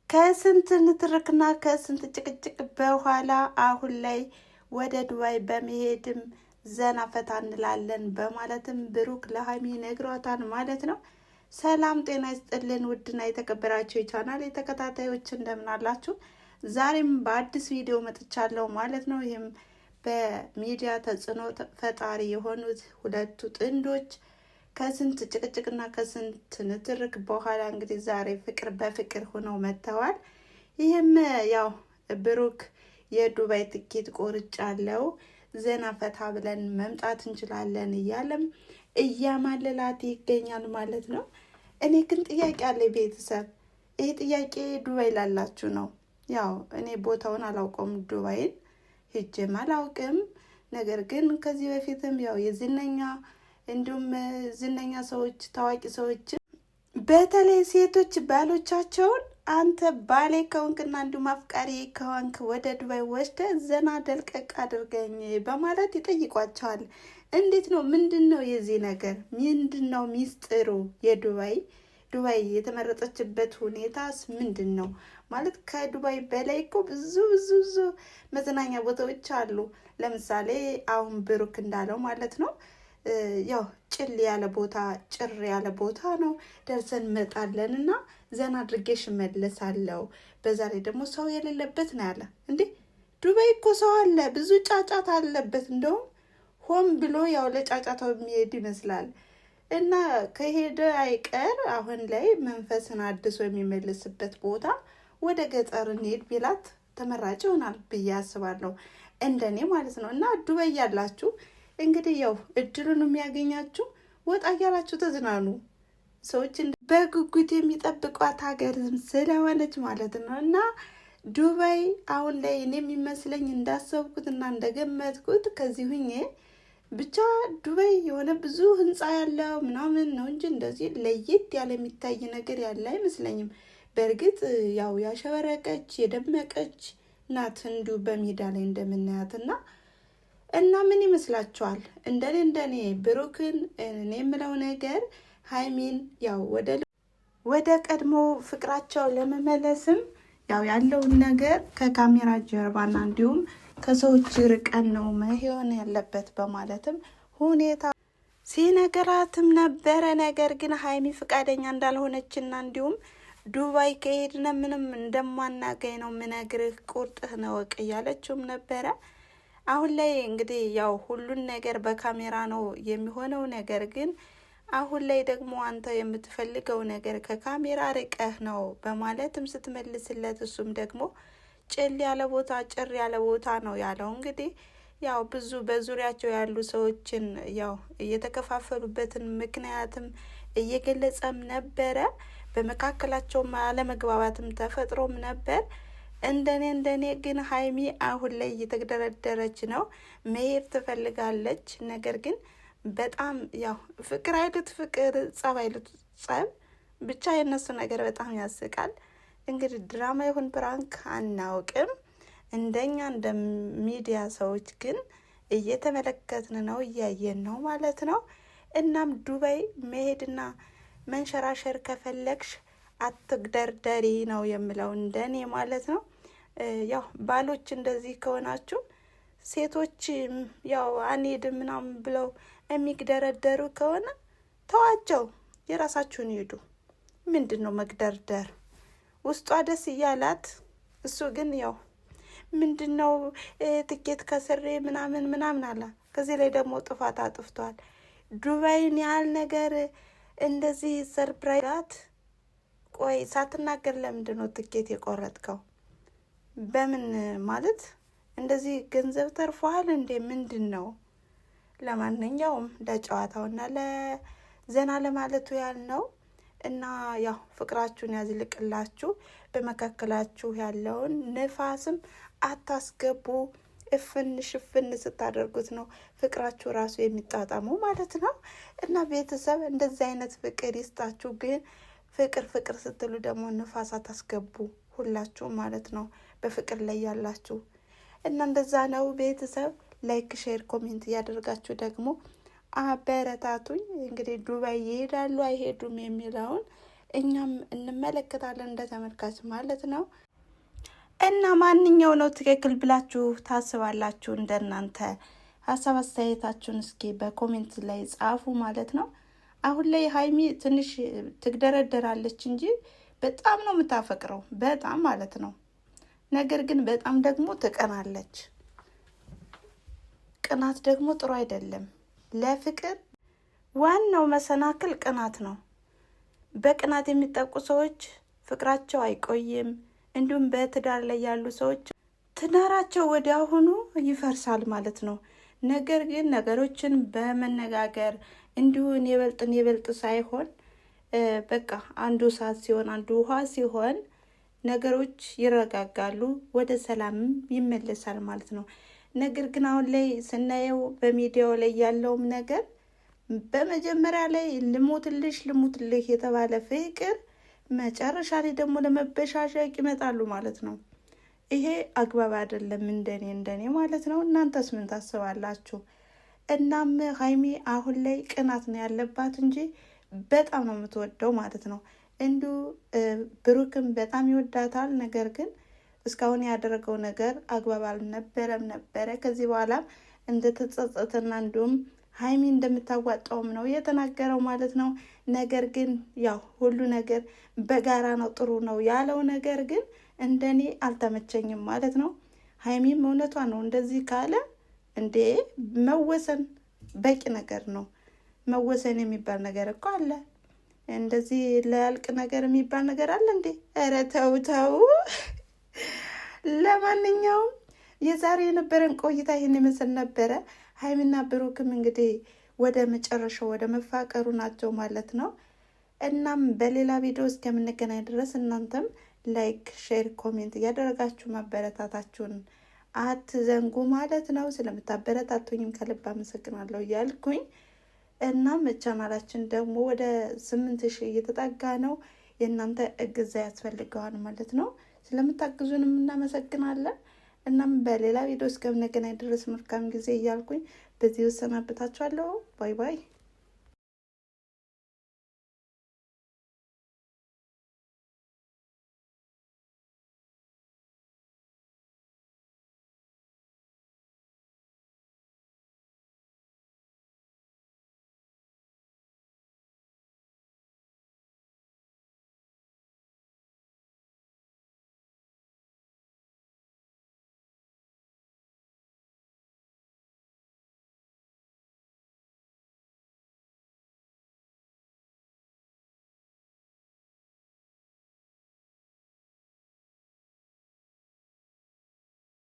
ከስንት ንትርክና ከስንት ጭቅጭቅ በኋላ አሁን ላይ ወደ ዱባይ በመሄድም ዘና ፈታ እንላለን በማለትም ብሩክ ለሀይሚ ነግሯታል ማለት ነው። ሰላም ጤና ይስጥልን ውድና የተከበራችሁ የቻናል የተከታታዮች እንደምን አላችሁ? ዛሬም በአዲስ ቪዲዮ መጥቻለሁ ማለት ነው። ይህም በሚዲያ ተጽዕኖ ፈጣሪ የሆኑት ሁለቱ ጥንዶች ከስንት ጭቅጭቅና ከስንት ንትርክ በኋላ እንግዲህ ዛሬ ፍቅር በፍቅር ሆነው መጥተዋል። ይህም ያው ብሩክ የዱባይ ትኬት ቆርጫለሁ ዘና ፈታ ብለን መምጣት እንችላለን እያለም እያማለላት ይገኛል ማለት ነው። እኔ ግን ጥያቄ አለ ቤተሰብ። ይህ ጥያቄ ዱባይ ላላችሁ ነው። ያው እኔ ቦታውን አላውቀውም፣ ዱባይን ሂጄም አላውቅም። ነገር ግን ከዚህ በፊትም ያው የዝነኛ እንዲሁም ዝነኛ ሰዎች ታዋቂ ሰዎች በተለይ ሴቶች ባሎቻቸውን አንተ ባሌ ከሆንክና እንዲሁም አፍቃሪ ከሆንክ ወደ ዱባይ ወስደ ዘና ደልቀቅ አድርገኝ በማለት ይጠይቋቸዋል። እንዴት ነው? ምንድን ነው የዚህ ነገር ምንድን ነው ሚስጥሩ? ዱባይ የተመረጠችበት ሁኔታስ ምንድን ነው? ማለት ከዱባይ በላይ እኮ ብዙ መዝናኛ ቦታዎች አሉ። ለምሳሌ አሁን ብሩክ እንዳለው ማለት ነው ያው ጭር ያለ ቦታ ነው። ደርሰን እንመጣለን እና ዘና አድርጌሽ እመለሳለሁ። በዛ ላይ ደግሞ ሰው የሌለበት ነው ያለ። እንዴ ዱባይ እኮ ሰው አለ፣ ብዙ ጫጫታ አለበት። እንደውም ሆን ብሎ ያው ለጫጫታው የሚሄድ ይመስላል። እና ከሄደ አይቀር አሁን ላይ መንፈስን አድሶ የሚመልስበት ቦታ ወደ ገጠር እንሄድ ቢላት ተመራጭ ይሆናል ብዬ አስባለሁ፣ እንደኔ ማለት ነው። እና ዱባይ ያላችሁ እንግዲህ ያው እድሉን የሚያገኛችሁ ወጣ እያላችሁ ተዝናኑ። ሰዎች በጉጉት የሚጠብቋት ሀገር ስለሆነች ማለት ነው። እና ዱባይ አሁን ላይ እኔ የሚመስለኝ እንዳሰብኩት እና እንደገመትኩት ከዚህ ሁኜ ብቻ ዱባይ የሆነ ብዙ ህንፃ ያለው ምናምን ነው እንጂ እንደዚህ ለየት ያለ የሚታይ ነገር ያለ አይመስለኝም። በእርግጥ ያው ያሸበረቀች የደመቀች ናት እንዲሁ በሜዳ ላይ እንደምናያትና እና ምን ይመስላችኋል? እንደኔ ብሩክን እኔ የምለው ነገር ሀይሚን ያው ወደ ቀድሞ ፍቅራቸው ለመመለስም ያው ያለውን ነገር ከካሜራ ጀርባና እንዲሁም ከሰዎች ርቀን ነው መሆን ያለበት በማለትም ሁኔታ ሲነገራትም ነበረ። ነገር ግን ሀይሚ ፍቃደኛ እንዳልሆነችና እንዲሁም ዱባይ ከሄድነ ምንም እንደማናገኝ ነው ምነግርህ፣ ቁርጥህ ነው ወቅ እያለችውም ነበረ። አሁን ላይ እንግዲህ ያው ሁሉን ነገር በካሜራ ነው የሚሆነው። ነገር ግን አሁን ላይ ደግሞ አንተ የምትፈልገው ነገር ከካሜራ ርቀህ ነው በማለትም ስትመልስለት እሱም ደግሞ ጭር ያለ ቦታ ነው ያለው። እንግዲህ ያው ብዙ በዙሪያቸው ያሉ ሰዎችን ያው እየተከፋፈሉበትን ምክንያትም እየገለጸም ነበረ። በመካከላቸውም አለመግባባትም ተፈጥሮም ነበር። እንደኔ ግን ሀይሚ አሁን ላይ እየተደረደረች ነው፣ መሄድ ትፈልጋለች። ነገር ግን በጣም ያው ፍቅር አይሉት ፍቅር፣ ጸብ አይሉት ጸብ፣ ብቻ የነሱ ነገር በጣም ያስቃል። እንግዲህ ድራማ ይሁን ፕራንክ አናውቅም። እንደኛ እንደ ሚዲያ ሰዎች ግን እየተመለከትን ነው፣ እያየን ነው ማለት ነው። እናም ዱባይ መሄድና መንሸራሸር ከፈለግሽ አትግደርደሪ ነው የምለው እንደኔ ማለት ነው። ያው ባሎች እንደዚህ ከሆናችሁ ሴቶች ያው አንሄድም ምናምን ብለው የሚግደረደሩ ከሆነ ተዋቸው፣ የራሳችሁን ሂዱ። ምንድን ነው መግደርደር? ውስጧ ደስ እያላት እሱ ግን ያው ምንድን ነው ትኬት ከስሬ ምናምን አላ። ከዚህ ላይ ደግሞ ጥፋት አጥፍቷል። ዱባይን ያህል ነገር እንደዚህ ሰርፕራይዝ። ቆይ ሳትናገር ለምንድን ነው ትኬት የቆረጥከው? በምን ማለት እንደዚህ ገንዘብ ተርፏል እንዴ? ምንድን ነው? ለማንኛውም ለጨዋታውና ለዘና ለማለቱ ያልነው እና ያው ፍቅራችሁን ያዝልቅላችሁ። በመካከላችሁ ያለውን ንፋስም አታስገቡ። እፍን ሽፍን ስታደርጉት ነው ፍቅራችሁ ራሱ የሚጣጣሙ ማለት ነው። እና ቤተሰብ እንደዚህ አይነት ፍቅር ይስጣችሁ። ግን ፍቅር ስትሉ ደግሞ ንፋስ አታስገቡ ሁላችሁ ማለት ነው፣ በፍቅር ላይ ያላችሁ እና እንደዛ ነው። ቤተሰብ ላይክ፣ ሼር፣ ኮሜንት እያደረጋችሁ ደግሞ አበረታቱኝ። እንግዲህ ዱባይ ይሄዳሉ አይሄዱም የሚለውን እኛም እንመለከታለን እንደ ተመልካች ማለት ነው። እና ማንኛው ነው ትክክል ብላችሁ ታስባላችሁ? እንደናንተ ሀሳብ አስተያየታችሁን እስኪ በኮሜንት ላይ ጻፉ ማለት ነው። አሁን ላይ ሀይሚ ትንሽ ትግደረደራለች እንጂ በጣም ነው የምታፈቅረው፣ በጣም ማለት ነው። ነገር ግን በጣም ደግሞ ትቀናለች። ቅናት ደግሞ ጥሩ አይደለም ለፍቅር። ዋናው መሰናክል ቅናት ነው። በቅናት የሚጠቁ ሰዎች ፍቅራቸው አይቆይም። እንዲሁም በትዳር ላይ ያሉ ሰዎች ትዳራቸው ወዲያውኑ ይፈርሳል ማለት ነው። ነገር ግን ነገሮችን በመነጋገር እንዲሁን የበልጥ ሳይሆን በቃ አንዱ እሳት ሲሆን አንዱ ውሃ ሲሆን ነገሮች ይረጋጋሉ፣ ወደ ሰላምም ይመለሳል ማለት ነው። ነገር ግን አሁን ላይ ስናየው በሚዲያው ላይ ያለውም ነገር በመጀመሪያ ላይ ልሙትልሽ የተባለ ፍቅር መጨረሻ ላይ ደግሞ ለመበሻሸቅ ይመጣሉ ማለት ነው። ይሄ አግባብ አይደለም፣ እንደኔ ማለት ነው። እናንተስ ምን ታስባላችሁ? እናም ሀይሚ አሁን ላይ ቅናት ነው ያለባት እንጂ በጣም ነው የምትወደው ማለት ነው። እንዲሁ ብሩክም በጣም ይወዳታል። ነገር ግን እስካሁን ያደረገው ነገር አግባብ አልነበረም ነበረ። ከዚህ በኋላም እንደተጸጸተና እንዲሁም ሀይሚ እንደምታዋጣውም ነው የተናገረው ማለት ነው። ነገር ግን ያው ሁሉ ነገር በጋራ ነው ጥሩ ነው ያለው ነገር ግን እንደኔ አልተመቸኝም ማለት ነው። ሀይሚም እውነቷ ነው። እንደዚህ ካለ እንዴ መወሰን በቂ ነገር ነው። መወሰን የሚባል ነገር እኮ አለ። እንደዚህ ለያልቅ ነገር የሚባል ነገር አለ እንዴ? ኧረ ተው ተው። ለማንኛውም የዛሬ የነበረን ቆይታ ይህን ይመስል ነበረ። ሀይሚና ብሩክም እንግዲህ ወደ መጨረሻው ወደ መፋቀሩ ናቸው ማለት ነው። እናም በሌላ ቪዲዮ እስከምንገናኝ ድረስ እናንተም ላይክ፣ ሼር፣ ኮሜንት እያደረጋችሁ ማበረታታችሁን አትዘንጉ ማለት ነው። ስለምታበረታቱኝም ከልብ አመሰግናለሁ እያልኩኝ እናም ቻናላችን ደግሞ ወደ 8000 እየተጠጋ ነው። የእናንተ እገዛ ያስፈልገዋል ማለት ነው። ስለምታግዙንም እናመሰግናለን። እናም በሌላ ቪዲዮ እስከምንገናኝ ድረስ መልካም ጊዜ እያልኩኝ በዚህ ወሰናበታችኋለሁ። ባይ ባይ።